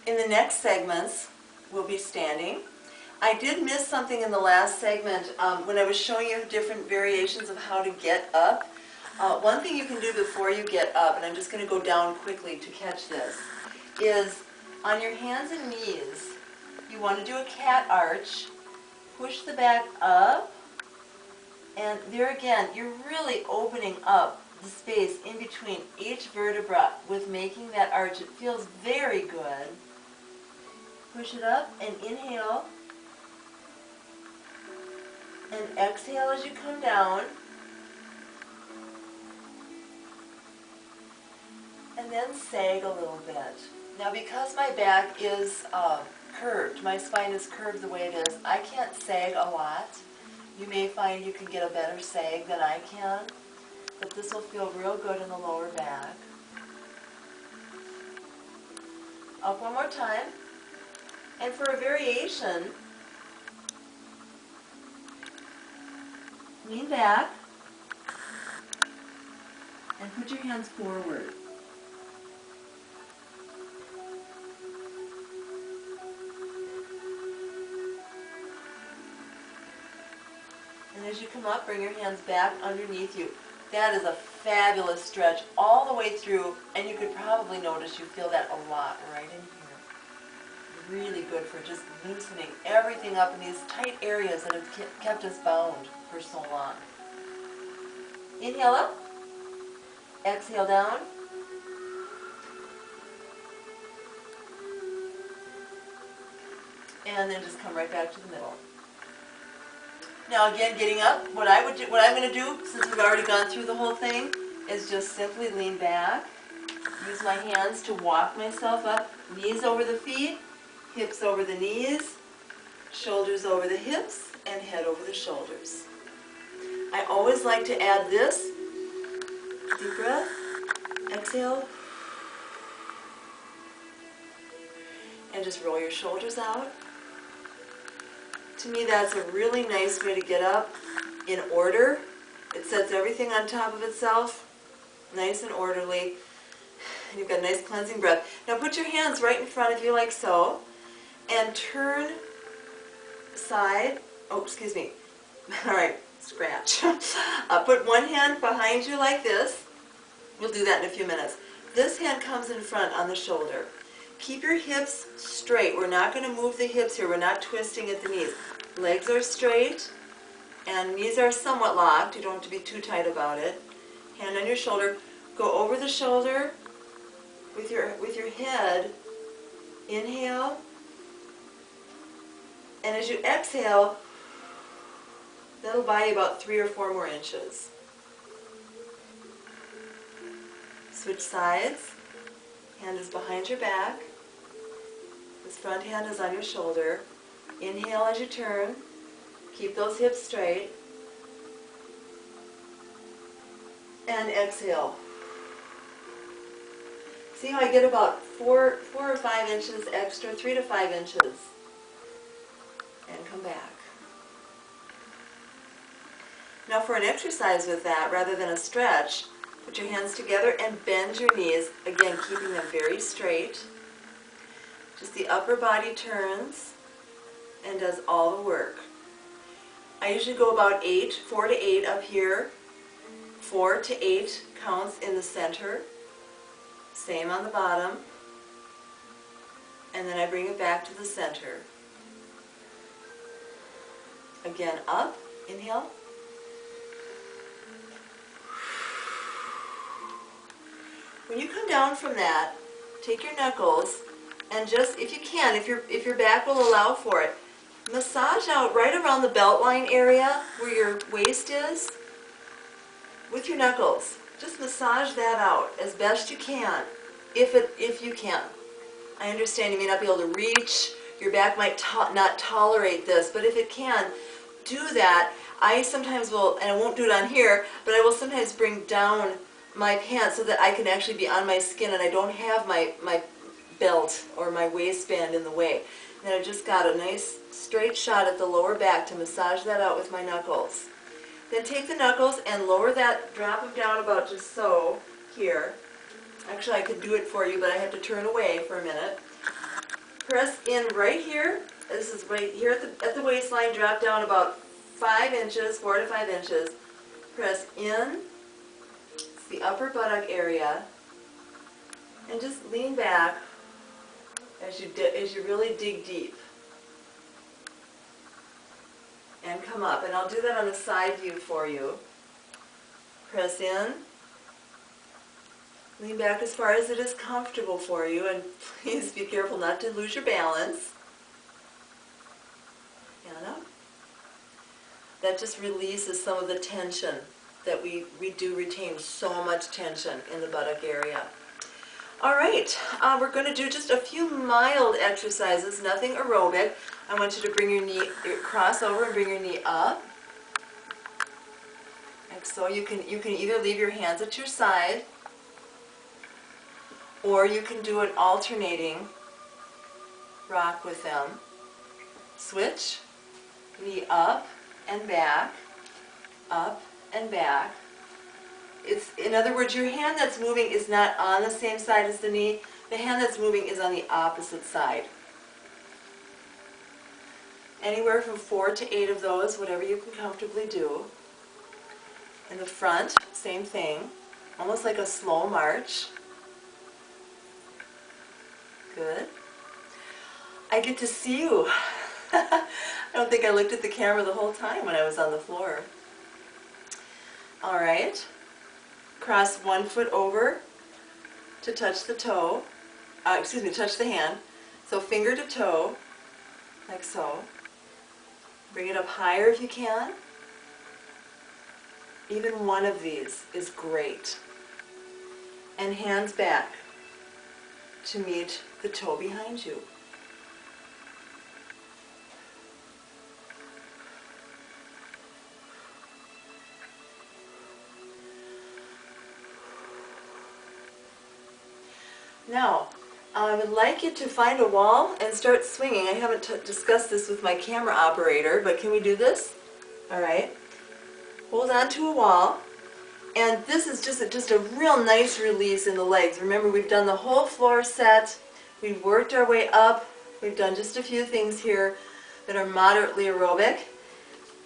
In the next segments, we'll be standing. I did miss something in the last segment when I was showing you different variations of how to get up. One thing you can do before you get up, and I'm just going to go down quickly to catch this, is on your hands and knees, you want to do a cat arch, push the back up, and there again, you're really opening up the space in between each vertebra with making that arch. It feels very good. Push it up and inhale, and exhale as you come down, and then sag a little bit. Now because my back is curved, my spine is curved the way it is, I can't sag a lot. You may find you can get a better sag than I can, but this will feel real good in the lower back. Up one more time. And for a variation, lean back and put your hands forward. And as you come up, bring your hands back underneath you. That is a fabulous stretch all the way through, and you could probably notice you feel that a lot right in here. Really good for just loosening everything up in these tight areas that have kept us bound for so long. Inhale up, exhale down, and then just come right back to the middle. Now again, getting up, what I'm going to do, since we've already gone through the whole thing, is just simply lean back, use my hands to walk myself up, knees over the feet, hips over the knees, shoulders over the hips, and head over the shoulders. I always like to add this. Deep breath, exhale, and just roll your shoulders out. To me, that's a really nice way to get up in order. It sets everything on top of itself, nice and orderly. And you've got a nice cleansing breath. Now put your hands right in front of you like so, and turn side, oh, excuse me, all right, scratch. Put one hand behind you like this. We'll do that in a few minutes. This hand comes in front on the shoulder. Keep your hips straight. We're not going to move the hips here. We're not twisting at the knees. Legs are straight, and knees are somewhat locked. You don't have to be too tight about it. Hand on your shoulder. Go over the shoulder with your head. Inhale. And as you exhale, that'll buy you about 3 or 4 more inches. Switch sides. Hand is behind your back. This front hand is on your shoulder. Inhale as you turn. Keep those hips straight. And exhale. See how I get about 4 or 5 inches extra, 3 to 5 inches. And come back. Now for an exercise with that, rather than a stretch, put your hands together and bend your knees, again keeping them very straight. Just the upper body turns and does all the work. I usually go about 4 to 8 up here, 4 to 8 counts in the center, same on the bottom, and then I bring it back to the center. Again, up, inhale. When you come down from that, take your knuckles and just, if you can, if your back will allow for it, massage out right around the belt line area where your waist is with your knuckles. Just massage that out as best you can, if you can. I understand you may not be able to reach, your back might not tolerate this, but if it can, do that. I sometimes will, and I won't do it on here, but I will sometimes bring down my pants so that I can actually be on my skin and I don't have my belt or my waistband in the way. And then I've just got a nice straight shot at the lower back to massage that out with my knuckles. Then take the knuckles and lower that, drop them down about just so, here. Actually I could do it for you, but I have to turn away for a minute. Press in right here. This is right here at the waistline. Drop down about 5 inches, 4 to 5 inches. Press in. It's the upper buttock area. And just lean back as you really dig deep. And come up. And I'll do that on the side view for you. Press in. Lean back as far as it is comfortable for you, and please be careful not to lose your balance. And up. That just releases some of the tension that we do retain so much tension in the buttock area. All right, we're going to do just a few mild exercises, nothing aerobic. I want you to bring your knee, cross over and bring your knee up. Like so. You can either leave your hands at your side, or you can do an alternating rock with them. Switch, knee up and back, up and back. In other words, your hand that's moving is not on the same side as the knee. The hand that's moving is on the opposite side. Anywhere from 4 to 8 of those, whatever you can comfortably do. In the front, same thing, almost like a slow march. Good. I get to see you. I don't think I looked at the camera the whole time when I was on the floor. All right. Cross one foot over to touch the toe. Touch the hand. So finger to toe, like so. Bring it up higher if you can. Even one of these is great. And hands back to meet the toe behind you. Now, I would like you to find a wall and start swinging. I haven't discussed this with my camera operator, but can we do this? All right. Hold on to a wall. And this is just a real nice release in the legs. Remember, we've done the whole floor set. We've worked our way up. We've done just a few things here that are moderately aerobic.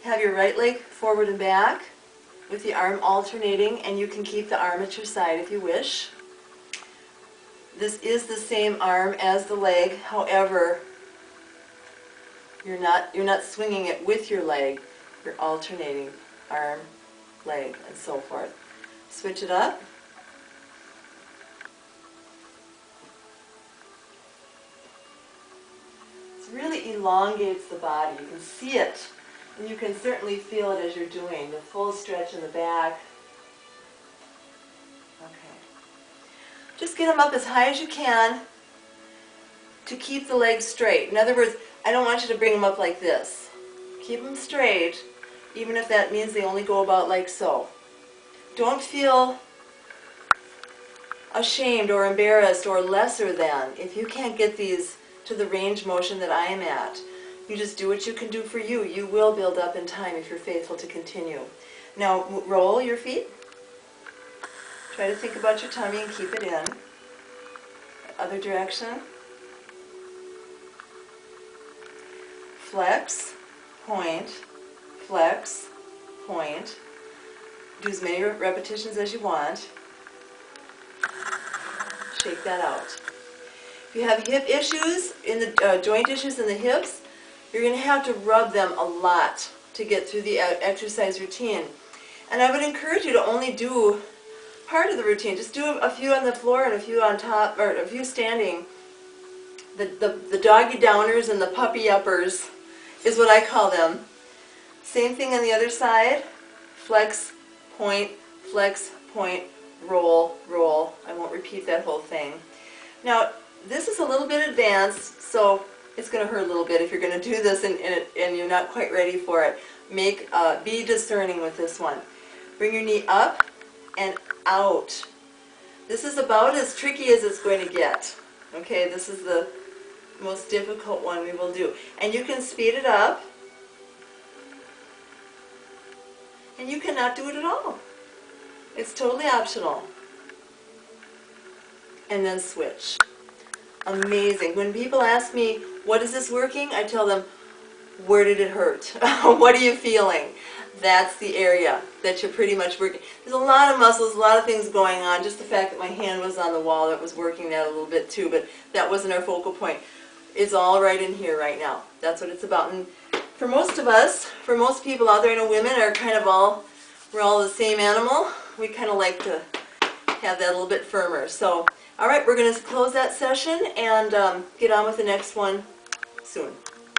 Have your right leg forward and back with the arm alternating, and you can keep the arm at your side if you wish. This is the same arm as the leg, however, you're not swinging it with your leg. You're alternating arm, leg, and so forth. Switch it up. It really elongates the body. You can see it, and you can certainly feel it as you're doing the full stretch in the back. Okay. Just get them up as high as you can to keep the legs straight. In other words, I don't want you to bring them up like this. Keep them straight, even if that means they only go about like so. Don't feel ashamed or embarrassed or lesser than if you can't get these to the range motion that I am at. You just do what you can do for you. You will build up in time if you're faithful to continue. Now roll your feet. Try to think about your tummy and keep it in. Other direction. Flex, point, flex, point. Do as many repetitions as you want. Shake that out. If you have hip issues, joint issues in the hips, you're going to have to rub them a lot to get through the exercise routine. And I would encourage you to only do part of the routine. Just do a few on the floor and a few on top, or a few standing. The doggy downers and the puppy uppers is what I call them. Same thing on the other side. Flex, point, roll, roll. I won't repeat that whole thing. Now, this is a little bit advanced, so it's going to hurt a little bit if you're going to do this and you're not quite ready for it. Be discerning with this one. Bring your knee up and out. This is about as tricky as it's going to get. Okay, this is the most difficult one we will do. And you can speed it up, and you cannot do it at all. It's totally optional. And then switch. amazing. When people ask me, what is this working? I tell them, where did it hurt? What are you feeling? That's the area that you're pretty much working. There's a lot of muscles, a lot of things going on. Just the fact that my hand was on the wall, that was working that a little bit too, but that wasn't our focal point. It's all right in here right now. That's what it's about. And for most of us, for most people out there, I know women are kind of we're all the same animal. We kind of like to have that a little bit firmer. So, all right, we're going to close that session and get on with the next one soon.